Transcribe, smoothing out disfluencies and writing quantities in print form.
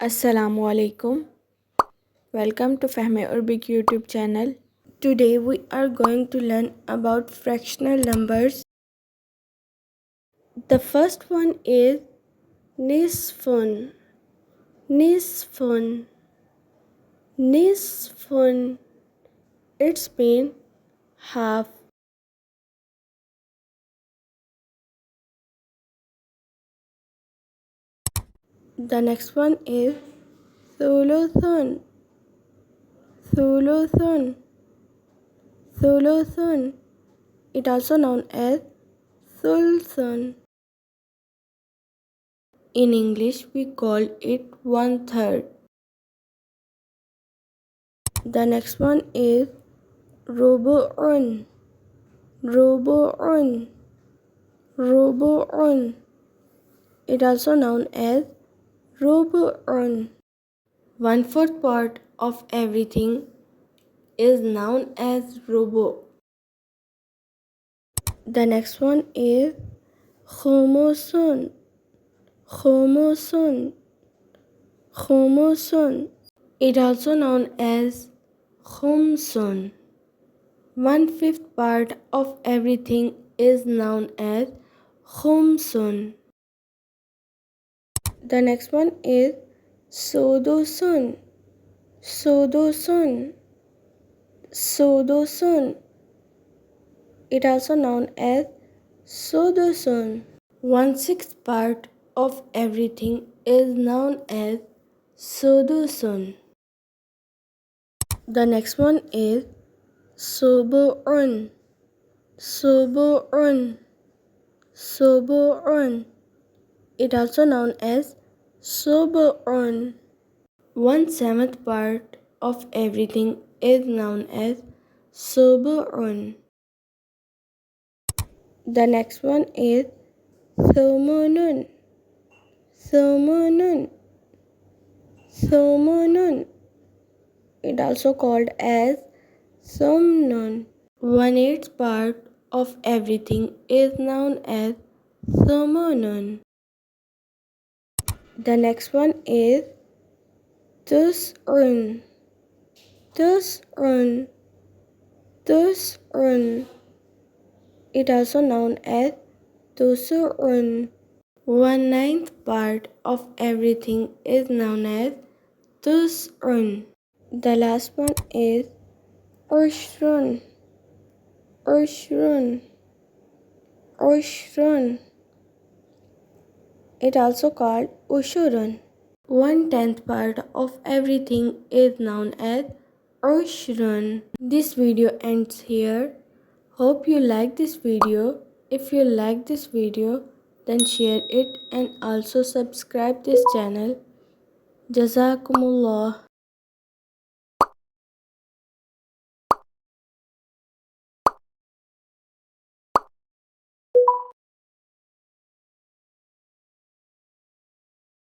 Assalamu alaikum. Welcome to Fahameurbic YouTube channel. Today we are going to learn about fractional numbers. The first one is nisfun. Nisfun. Nisfun. It's mean half. The next one is thuluthun. Thuluthun. Thuluthun. It also known as thulthun. In English, we call it 1/3. The next one is rubu'un. Rubu'un. Rubu'un. It also known as rubu'un. 1/4 part of everything is known as rubu'. The next one is khumusun. Khumusun. Khumusun. It also known as khumsun. 1/5 part of everything is known as khumsun. The next one is sudusun. Sudusun. Sudusun. It also known as sudusun. 1/6 part of everything is known as sudusun. The next one is subu'un. Subu'un. Subu'un. It also known as subu'un. 1/7 part of everything is known as subu'un. The next one is thumunun. Thumunun. Thumunun. It also called as thumnun. 1/8 part of everything is known as thumunun. The next one is tus'un. Tus'un. Tus'un. It also known as tusu'un. 1/9 part of everything is known as tus'un. The last one is ushrun. Ushrun. Ushrun. It also called ushurun. 1/10 part of everything is known as ushrun. This video ends here. Hope you like this video. If you like this video, then share it and also subscribe this channel. Jazakumullah.